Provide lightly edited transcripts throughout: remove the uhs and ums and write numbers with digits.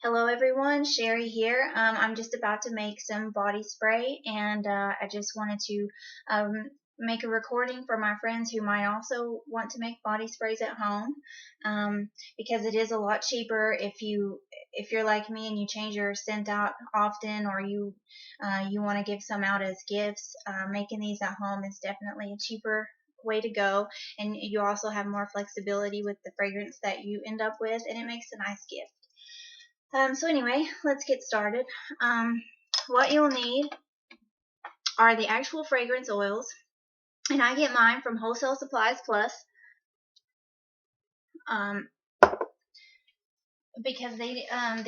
Hello everyone, Sherry here. I'm just about to make some body spray, and I just wanted to make a recording for my friends who might also want to make body sprays at home, because it is a lot cheaper if you're like me and you change your scent out often, or you want to give some out as gifts. Making these at home is definitely a cheaper way to go, and you also have more flexibility with the fragrance that you end up with, and it makes a nice gift. So anyway, let's get started. What you'll need are the actual fragrance oils, and I get mine from Wholesale Supplies Plus, um, because they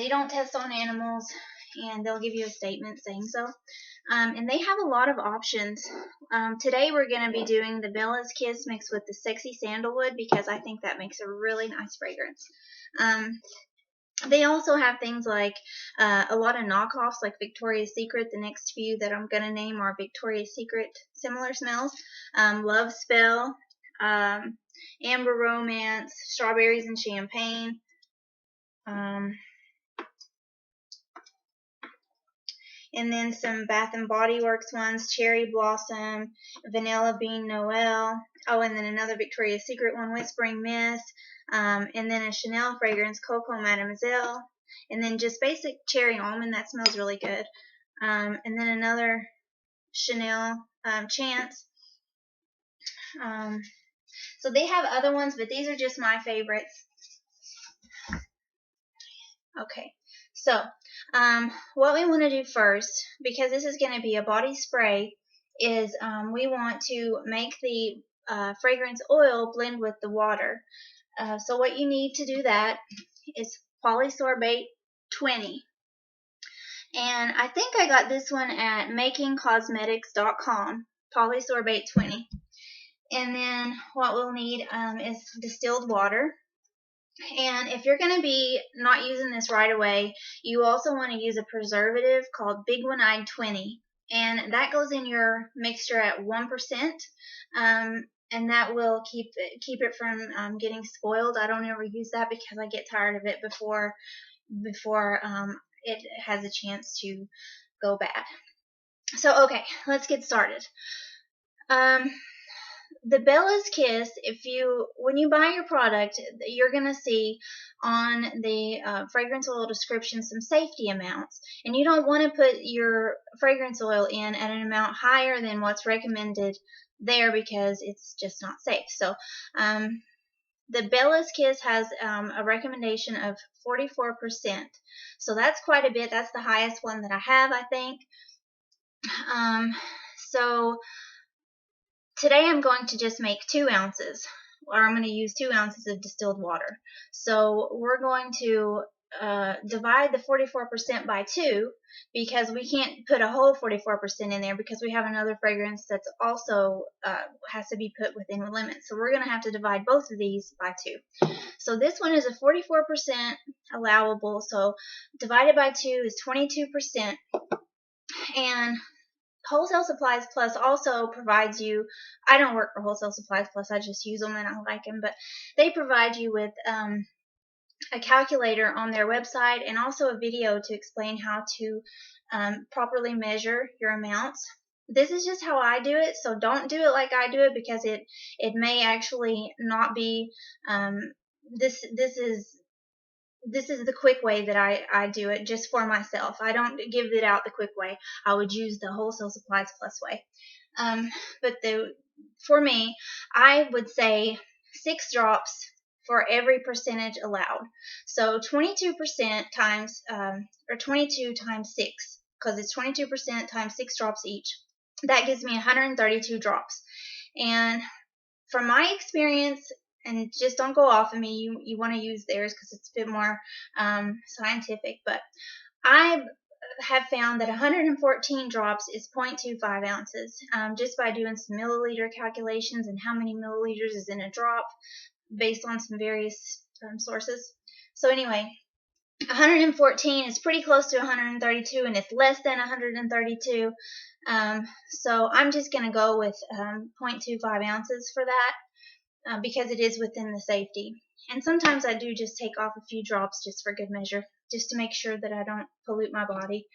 don't test on animals, and they'll give you a statement saying so. And they have a lot of options. Today we're going to be doing the Bella's Kiss mixed with the Sexy Sandalwood, because I think that makes a really nice fragrance. They also have things like a lot of knockoffs, like Victoria's Secret. The next few that I'm going to name are Victoria's Secret similar smells. Love Spell, Amber Romance, Strawberries and Champagne, and then some Bath and Body Works ones, Cherry Blossom, Vanilla Bean Noel. Oh, and then another Victoria's Secret one, Whispering Mist. And then a Chanel fragrance, Coco Mademoiselle, and then just basic cherry almond, that smells really good. And then another Chanel Chance. So they have other ones, but these are just my favorites. Okay, so what we want to do first, because this is going to be a body spray, is we want to make the fragrance oil blend with the water. So what you need to do that is polysorbate 20. And I think I got this one at makingcosmetics.com, polysorbate 20. And then what we'll need is distilled water. And if you're going to be not using this right away, you also want to use a preservative called Big One Eyed 20. And that goes in your mixture at 1%. And that will keep it from getting spoiled. I don't ever use that because I get tired of it before it has a chance to go bad. So okay, let's get started. The Bella's Kiss, when you buy your product, you're going to see on the fragrance oil description some safety amounts, and you don't want to put your fragrance oil in at an amount higher than what's recommended there, because it's just not safe. So the Bella's Kiss has a recommendation of 44%, so that's quite a bit. That's the highest one that I have, I think. So today I'm going to just make 2 ounces, or I'm going to use 2 ounces of distilled water. So we're going to divide the 44% by 2, because we can't put a whole 44% in there, because we have another fragrance that's also has to be put within the limit. So we're going to have to divide both of these by 2. So this one is a 44% allowable, so divided by 2 is 22%. And Wholesale Supplies Plus also provides you, I don't work for Wholesale Supplies Plus, I just use them and I like them, but they provide you with a calculator on their website, and also a video to explain how to properly measure your amounts. This is just how I do it, so don't do it like I do it, because it may actually not be, this is the quick way that I do it, just for myself. I don't give it out the quick way. I would use the Wholesale Supplies Plus way. But for me, I would say 6 drops for every percentage allowed. So 22% times, or 22 times 6, because it's 22% times 6 drops each. That gives me 132 drops. And from my experience, and just don't go off of me, you want to use theirs because it's a bit more scientific, but I have found that 114 drops is 0.25 ounces, just by doing some milliliter calculations and how many milliliters is in a drop based on some various sources. So anyway, 114 is pretty close to 132, and it's less than 132. So I'm just going to go with 0.25 ounces for that. because it is within the safety. And sometimes I do just take off a few drops just for good measure, just to make sure that I don't pollute my body.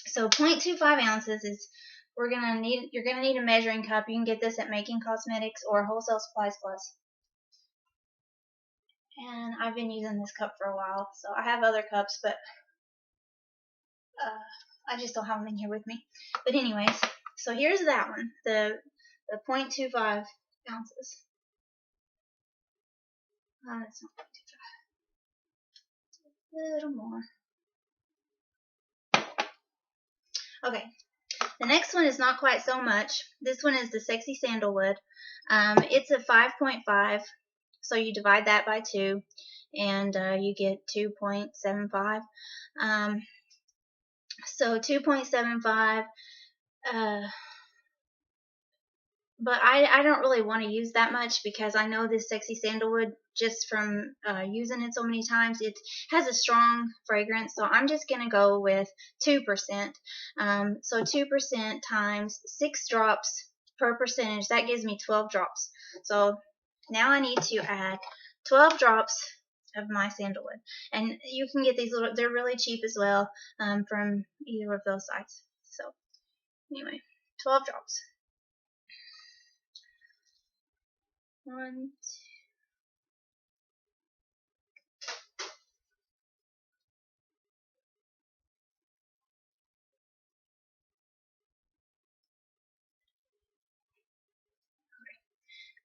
So 0.25 ounces is you're gonna need a measuring cup. You can get this at Making Cosmetics or Wholesale Supplies Plus. And I've been using this cup for a while, so I have other cups, but I just don't have them in here with me. But anyways, so here's that one, the 0.25 ounces. That's not 0.25. A little more. Okay. The next one is not quite so much. This one is the Sexy Sandalwood. It's a 5.5, so you divide that by 2, and you get 2.75. So 2.75. But I don't really want to use that much because I know this Sexy Sandalwood, just from using it so many times, it has a strong fragrance. So I'm just going to go with 2%. So 2% times 6 drops per percentage, that gives me 12 drops. So now I need to add 12 drops of my sandalwood. And you can get these they're really cheap as well, from either of those sites. So anyway, 12 drops. 1, 2.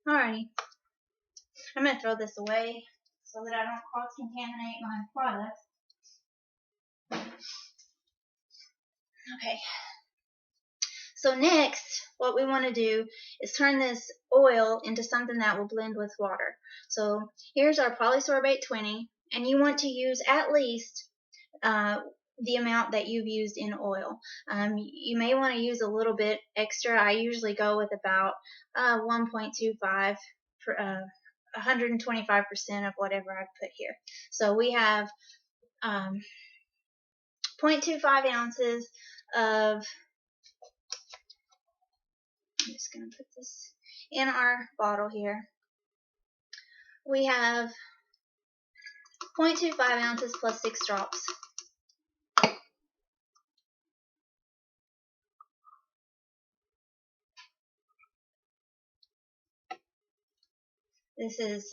Alrighty. I'm going to throw this away so that I don't cross-contaminate my product. Okay. So next, what we want to do is turn this oil into something that will blend with water. So here's our polysorbate 20, and you want to use at least the amount that you've used in oil. You may want to use a little bit extra. I usually go with about 1.25 for 125% of whatever I put here. So we have 0.25 ounces of, I'm just going to put this in our bottle here. We have 0.25 ounces plus 6 drops. This is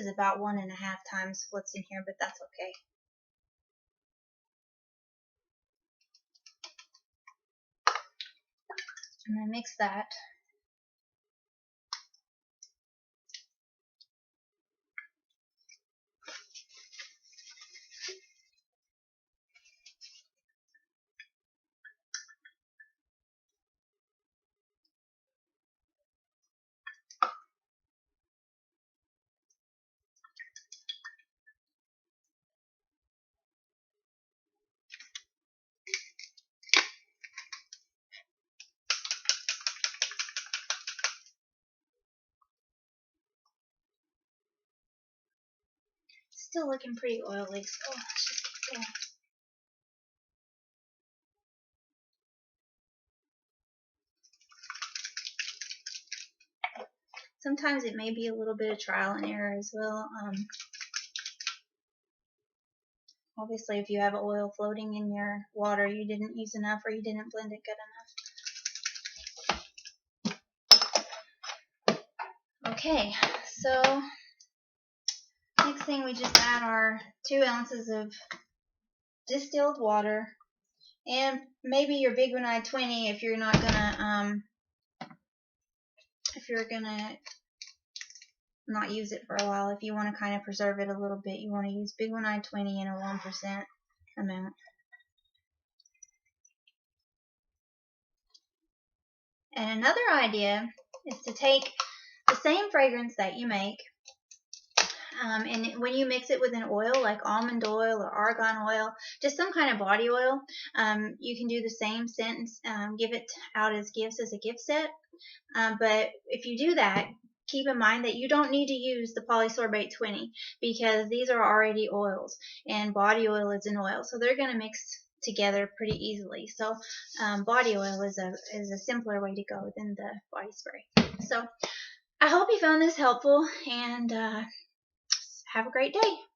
about 1.5 times what's in here, but that's okay. And then mix that. Still looking pretty oily, so let's just keep going. Sometimes it may be a little bit of trial and error as well. Obviously, if you have oil floating in your water, you didn't use enough or you didn't blend it good enough. Okay, so next thing, we just add our 2 ounces of distilled water, and maybe your Big One Eye 20 if you're not gonna not use it for a while. If you want to kind of preserve it a little bit, you want to use Big One Eye 20 in a 1% amount. And another idea is to take the same fragrance that you make, and when you mix it with an oil like almond oil or argan oil, just some kind of body oil, you can do the same scent, give it out as gifts as a gift set. But if you do that, keep in mind that you don't need to use the polysorbate 20 because these are already oils, and body oil is an oil, so they're going to mix together pretty easily. So body oil is a simpler way to go than the body spray. So I hope you found this helpful, and have a great day.